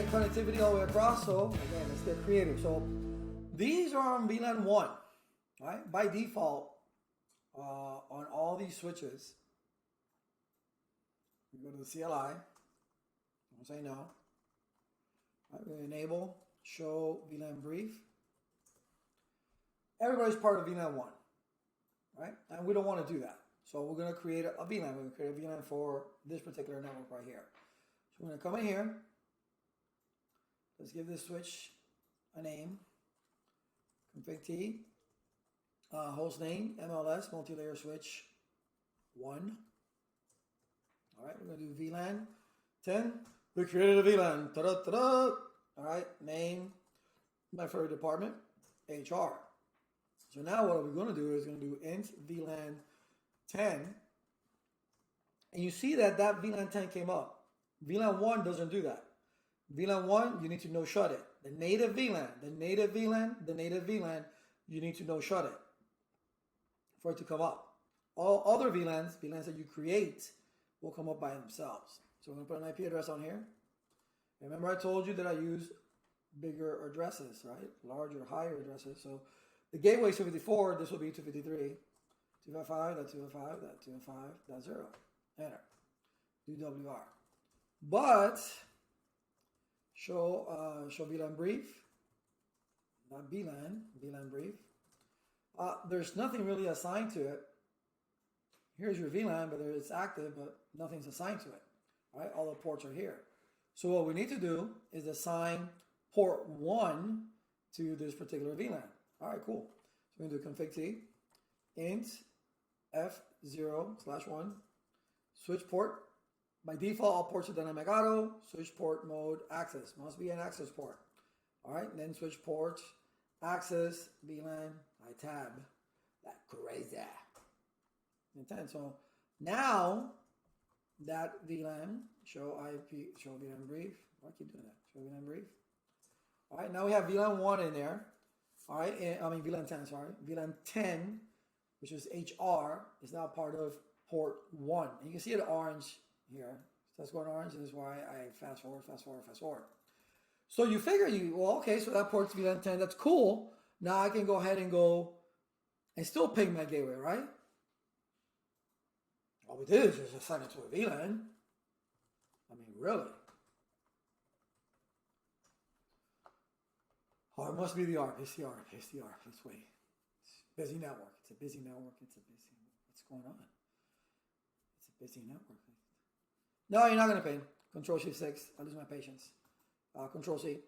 get connectivity all the way across. So again, let's get creative. So these are on VLAN 1, right? By default, on all these switches, we go to the CLI. I'll say no. Right, we enable show VLAN brief. Everybody's part of VLAN 1, right? And we don't want to do that. So we're going to create a VLAN. We're going to create a VLAN for this particular network right here. So we're going to come in here. Let's give this switch a name. Config T. Host name, MLS, multi-layer switch 1. All right, we're going to do VLAN 10. We created a VLAN. Ta-da-ta-da. All right, name, my favorite department, HR. So now what we're going to do is going to do int VLAN 10. And you see that VLAN 10 came up. VLAN 1 doesn't do that. VLAN 1, you need to no shut it. The native VLAN, you need to no shut it for it to come up. All other VLANs that you create will come up by themselves. So I'm going to put an IP address on here. Remember I told you that I use bigger addresses, right? Larger, higher addresses. So the gateway is 254, this will be 253. 255.255.255.0. Enter. Do WR. But show VLAN brief. Not VLAN brief. There's nothing really assigned to it. Here's your VLAN, but it's active, but nothing's assigned to it. All right, all the ports are here. So what we need to do is assign port 1 to this particular VLAN. All right, cool. So we're going to do config T, int F0/1, switch port. By default, all ports are dynamic auto. Switch port mode access. Must be an access port. All right, and then switch port access VLAN. I tab. That crazy. Intent. So now that VLAN show VLAN brief. Why keep doing that? Show VLAN brief. All right, now we have VLAN 1 in there. All right, VLAN 10. Sorry, VLAN 10, which is HR, is now part of port 1. And you can see it orange here. So that's going orange, and this is why I fast forward. So you figure okay, so that port's VLAN 10. That's cool. Now I can go ahead and still ping my gateway, right? All we did is just assign it to a VLAN. I mean, really? Oh, it must be the ARP. It's the ARP. Let's wait. It's busy network. It's a busy network. What's going on? It's a busy network. No, you're not going to ping. Control Shift 6. I lose my patience. Control C.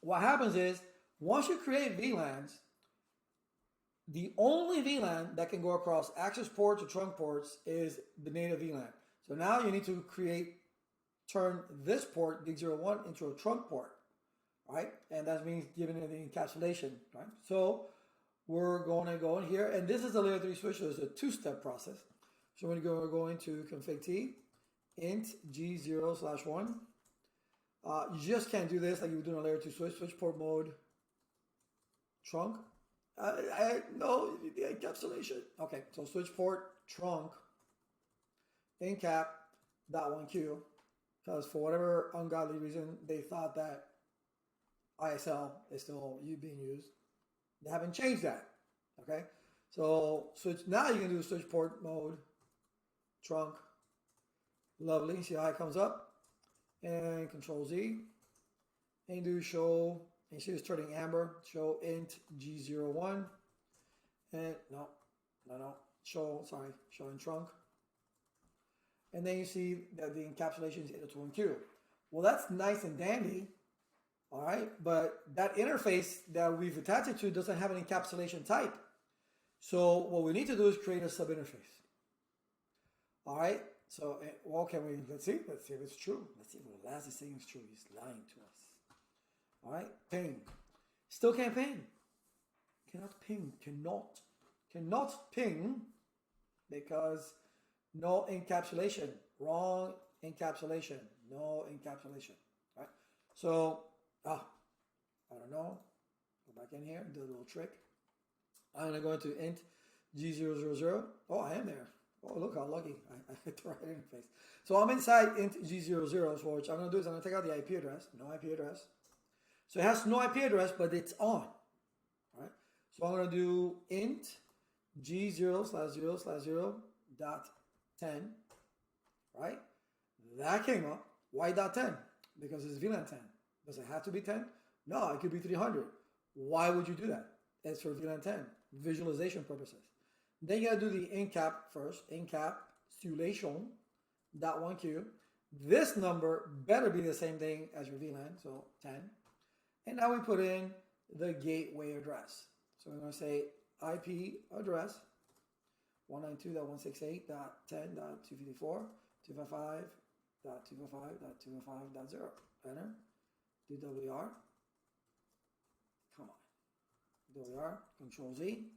What happens is, once you create VLANs, the only VLAN that can go across access ports or trunk ports is the native VLAN. So now you need to turn this port, DIG01, into a trunk port, right? And that means giving it the encapsulation, right? So we're going to go in here, and this is a layer 3 switch, so it's a two-step process. So we're going to config T, int G0/1. You just can't do this like you would do in a layer 2 switch port mode, trunk. No, the encapsulation. Okay, so switch port trunk encap.1Q, because for whatever ungodly reason they thought that ISL is still being used. They haven't changed that. Okay, so now you can do switch port mode trunk. Lovely. See how it comes up, and Control Z, and do show. And see it's turning amber. Show int G01. And showing trunk. And then you see that the encapsulation is 802.1Q. Well, that's nice and dandy. All right. But that interface that we've attached it to doesn't have an encapsulation type. So what we need to do is create a sub-interface. All right. So, let's see if it's true. Let's see if the last is saying is true. He's lying to us. All right, ping. Still can't ping. Cannot ping. Cannot ping because no encapsulation. Wrong encapsulation. No encapsulation. All right. So, I don't know. Go back in here, do a little trick. I'm going to go into int G000. Oh, I am there. Oh, look how lucky. I hit the right interface. So I'm inside int G00, so what I'm going to do is I'm going to take out the IP address, no IP address. So it has no IP address, but it's on. All right. So I'm going to do int G0/0/0 dot 10, right? That came up. Why dot 10? Because it's VLAN 10. Does it have to be 10? No, it could be 300. Why would you do that? It's for VLAN 10, visualization purposes. Then you gotta do the encap first, encapsulation dot 1Q. This number better be the same thing as your VLAN, so 10. And now we put in the gateway address. So we're gonna say IP address 192.168.10.254.255.255.255.0. Enter. Do WR. Come on. WR. Control Z.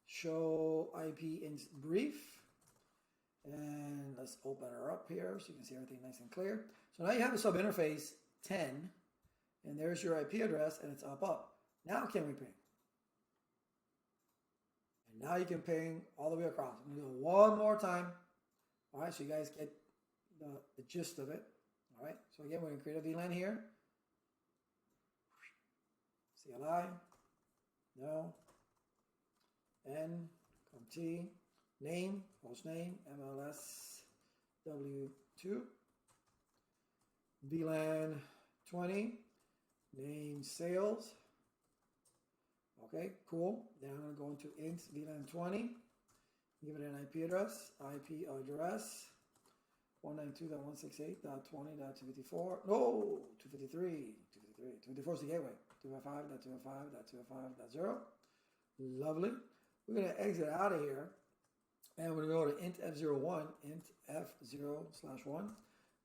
Show IP in brief. And let's open her up here so you can see everything nice and clear. So now you have a sub interface 10. And there's your IP address and it's up. Now can we ping? And now you can ping all the way across. I'm going to do it one more time. All right, so you guys get the gist of it. All right, so again, we're going to create a VLAN here. CLI, no, N, T, name, host name, MLS W2, VLAN 20, name sales. Okay, cool. Then I'm going to go into int VLAN 20, give it an IP address 192.168.20.254. No, 253. 254 is the gateway. 255.255.255.0. Lovely. We're going to exit out of here and we're going to go to int f01, int f0/1.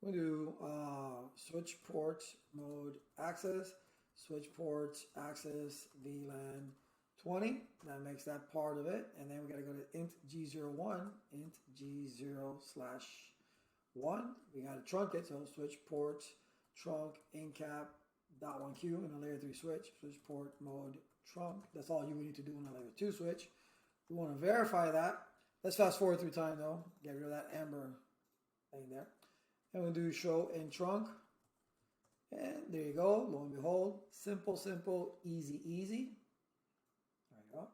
We're going to do switch port mode access, switch port access VLAN 20. That makes that part of it. And then we got to go to int G01, int G0/1. We got to trunk it. So switch port trunk encap .1Q in a layer 3 switch, switch port mode trunk. That's all you would need to do in a layer 2 switch. We want to verify that. Let's fast forward through time though. Get rid of that amber thing there. And we'll do show in trunk. And there you go. Lo and behold, simple, easy. There you go.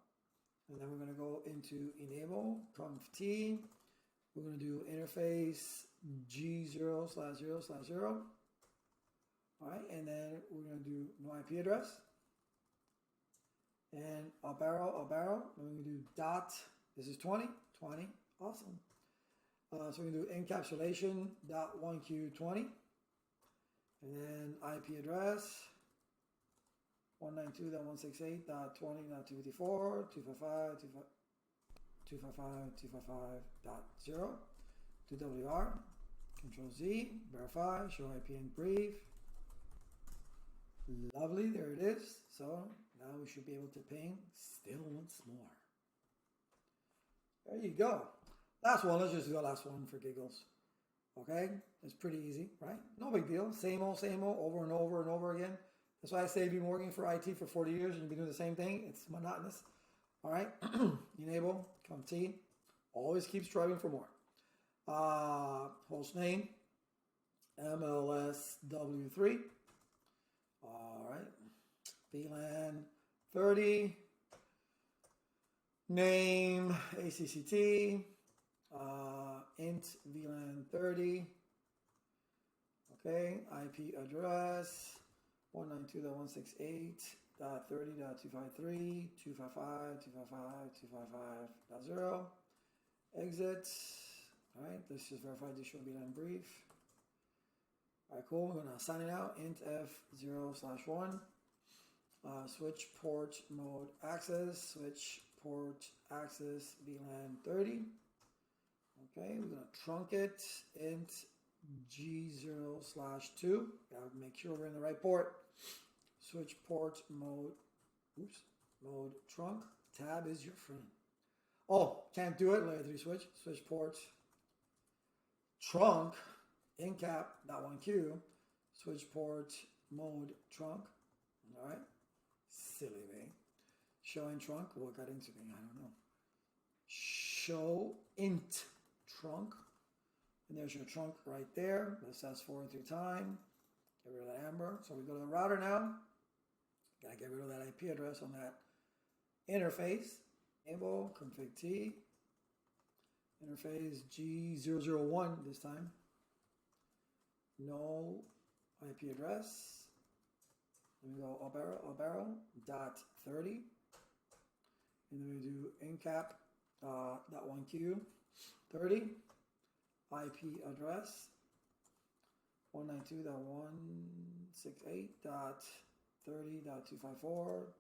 And then we're going to go into enable, conf T. We're going to do interface G0/0/0. All right, and then we're going to do no IP address. And up arrow. And we're going to do dot. This is 20. Awesome. So we're going to do encapsulation .1Q20. And then IP address 192.168.20.254, 255.255.0, 2WR, Control Z, verify, show IP in brief. Lovely, there it is. So now we should be able to ping still once more. There you go. Last one, let's just do the last one for giggles. Okay, it's pretty easy, right? No big deal. Same old, over and over again. That's why I say you've been working for IT for 40 years and you've been doing the same thing. It's monotonous. All right, enable, conf T. Always keep striving for more. Host name, MLS W3. All right, VLAN 30. Name, ACCT. Int VLAN 30. Okay, IP address 192.168.30.253, 255.255.255.0. Exit. All right, let's just verify this should be done brief. All right, cool. We're gonna sign it out. Int F0/1. Switch port mode access. Switch port access VLAN 30. Okay, we're gonna trunk it. Int G0/2. Gotta make sure we're in the right port. Switch port mode. Mode trunk. Tab is your friend. Oh, can't do it. Layer 3 switch. Switch port trunk. Encap .1Q. Switch port mode trunk. All right. Silly me. Show in trunk. What got into me? I don't know. Show int trunk. And there's your trunk right there. Let's fast forward through time. Get rid of that amber. So we go to the router now. Gotta get rid of that IP address on that interface. Enable, config T. Interface G001 this time. No IP address. Let me go up arrow, dot 30. And then we do incap .1q 30. IP address 192.168.30.254.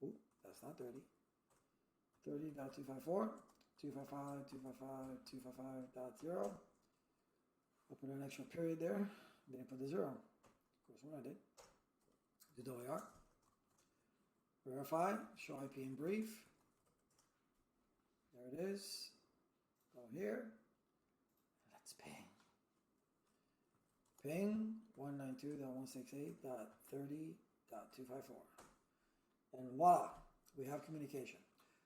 Ooh, that's not 30. 30.254. 255.255.255.0. I'll put an extra period there. Didn't put the 0. Of course, what I did. Do WAR. Verify. Show IP in brief. There it is. Go here. Let's ping. Ping 192.168.30.254. And voila, we have communication.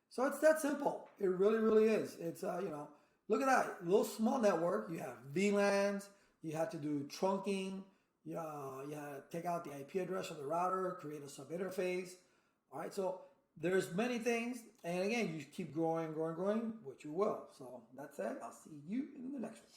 So it's that simple. It really, really is. It's, look at that. Little small network. You have VLANs. You have to do trunking. You have to take out the IP address of the router, create a sub-interface. All right, so there's many things. And again, you keep growing, which you will. So that's it. I'll see you in the next one.